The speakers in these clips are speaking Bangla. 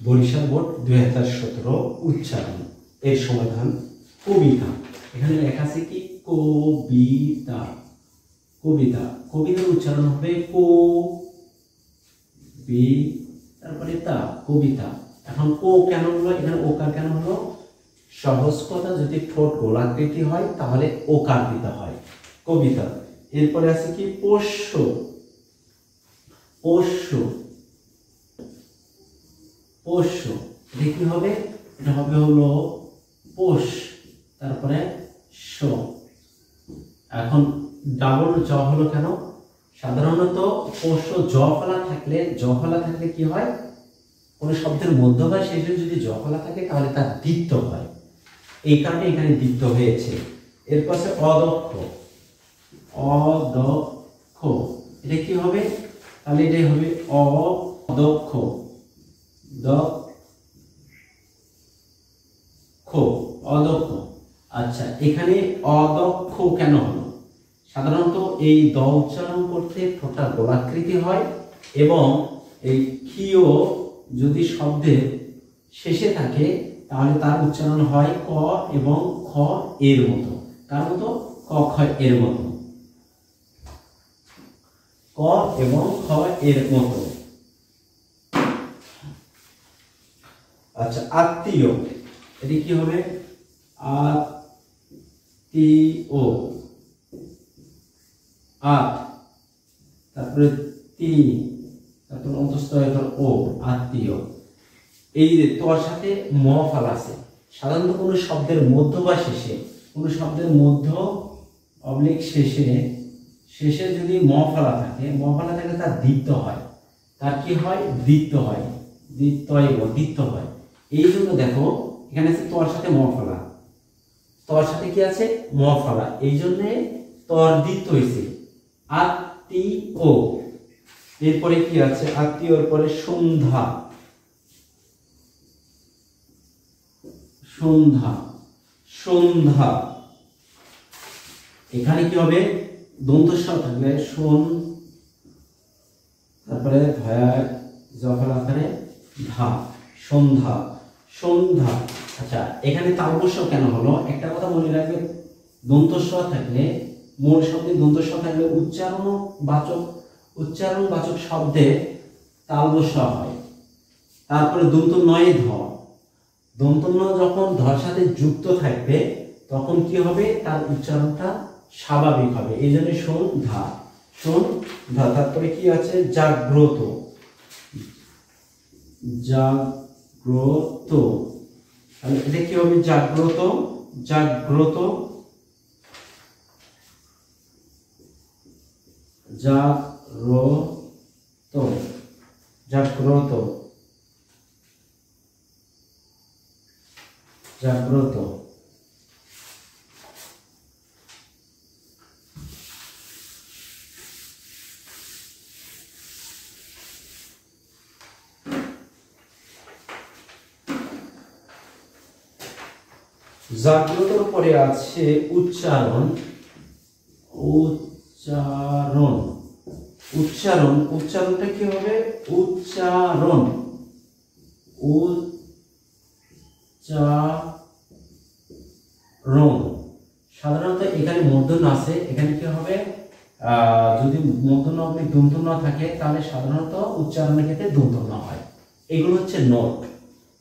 বরিশাল বোর্ড 2017 উচ্চারণ। এর সমাধান কবিতা। এখানে লেখা আছে কি কবিতা। কবিতা, কবিতার উচ্চারণ হবে তারপরে তা, কবিতা। এখন কো কেন হলো, এখানে ওকার কেন হলো? সহজ কথা, যদি ঠোঁট গোলাকৃতি হয় তাহলে ওকার দিতে হয়, কবিতা। এরপরে আছে কি পোষ্য। পোষ্য, পোষ্য এটা কি হবে? এটা হবে হলো পোষ, তারপরে শ। এখন ডাবল জ হলো কেন? সাধারণত পোষ্য জ ফলা থাকলে কি হয়? কোন শব্দের মধ্য বা শেষে যদি জ ফলা থাকে তাহলে তার দ্বিত্ব হয়, এই কারণে এখানে দ্বিত্ব হয়েছে। এরপর আছে অদক্ষ। অদক্ষ এটা কি হবে? তাহলে এটাই হবে অদক্ষ। অদক্ষ। আচ্ছা, এখানে অদক্ষ কেন হলো? সাধারণত এই দ উচ্চারণ করতে ঠোঁটটা গোলাকৃতি হয় এবং এই ক্ষীয় যদি শব্দের শেষে থাকে তাহলে তার উচ্চারণ হয় ক এবং খ এর মতো। কার মতো? ক খ এর মতো। ক এবং খ এর মতো। আচ্ছা, আত্মীয় এটি কি হবে? আত্মীয়। আত, তারপরে তি, তারপর অন্তস্থ ও, আত্মীয়। এই যে তোর সাথে ম ফল আছে, সাধারণত কোনো শব্দের মধ্য বা শেষে, কোনো শব্দের মধ্য অবলিক শেষে যদি ম ফলা থাকে তার দ্বিত্ব হয়। তার কি হয়? দ্বিত্ব হয়। দ্বিত্ব হয়। এই জন্য দেখো এখানে আছে তোর সাথে ম ফলা, তোর সাথে কি আছে? ম ফলা, এই জন্য তোর দ্বিত্ব হয়েছে আত্মীয়। এরপরে কি আছে? আত্মীয়র পরে সন্ধ্যা। সন্ধ্যা, সন্ধ্যা এখানে কি হবে? দন্ত স থাকলে শোন, তারপরে ভয়া জফল আকারে ধা, সন্ধ্যা। সন্ধ্যা। আচ্ছা, এখানে তালবস্য কেন হলো? একটা কথা মনে রাখবে, দন্ত স থাকলে, মূল শব্দে দন্ত স থাকলে উচ্চারণবাচক শব্দে তালবস্য হয়। তারপরে দন্ত নয় ধ, দন্ত ন যখন ধর সাথে যুক্ত থাকবে তখন কি হবে? তার উচ্চারণটা স্বাভাবিক হবে, এই জন্য সন্ধ্যা। সন্ধ্যা। তারপরে কি আছে? জাগ্রত। জাগ্রত, তাহলে এটা কি হবে? জাগ্রত। জাগ্রত। জাগ্রত। জাগ্রত। জাগ্রত। জাগ্রতর পরে আছে উচ্চারণ। উচ্চারণ। উচ্চারণ। উচ্চারণটা কি হবে? উচ্চারণ। উচ্চারণ। সাধারণত এখানে মূর্ধন্য আছে, এখানে কি হবে? যদি মূর্ধন্য দন্তন্য থাকে তাহলে সাধারণত উচ্চারণের ক্ষেত্রে দন্তন্য হয়। এগুলো হচ্ছে নোট।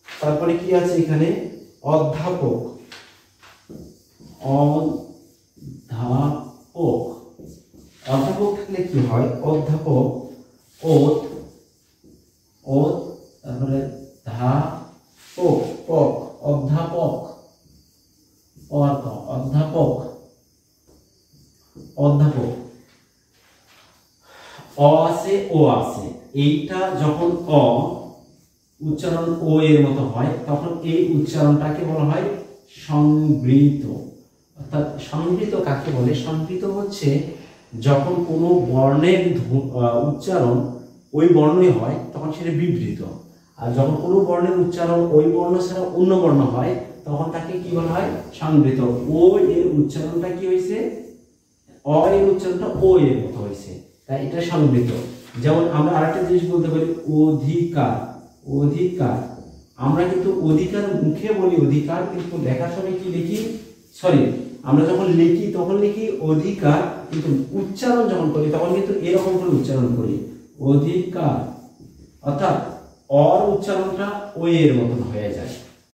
তারপরে কি আছে এখানে? অধ্যাপক। অধ্যাপক। অধ্যাপক থাকলে কি হয়? অধ্যাপক, ওত, তারপরে ধা পোক, পক, অধ্যাপক। অধ্যাপক। অধ্যাপক। অ আছে, ও আছে, এইটা যখন উচ্চারণ ও এর মতো হয় তখন এই উচ্চারণটাকে বলা হয় সংবৃত। অর্থাৎ সংবৃত কাকে বলে? সংবৃত হচ্ছে যখন কোনো বর্ণের উচ্চারণ ওই বর্ণই হয় তখন সেটা বিবৃত, আর যখন কোনো বর্ণের উচ্চারণ ওই বর্ণ ছাড়া অন্য বর্ণ হয় তখন তাকে কি বলা হয়? সংবৃত। ও এর উচ্চারণটা কি হয়েছে? অ এর উচ্চারণটা ও এর মতো হয়েছে, তাই এটা সংবৃত। যেমন আমরা আরেকটা জিনিস বলতে পারি অধিকার। অধিকার আমরা কিন্তু অধিকার মুখে বলি অধিকার, কিন্তু লেখার সময় কি লিখি, সরি আমরা যখন লিখি তখন লিখি অধিকার, কিন্তু উচ্চারণ যখন করি তখন কিন্তু এরকম করে উচ্চারণ করি অধিকার, অর্থাৎ অর উচ্চারণটা ও এর মতন হয়ে যায়।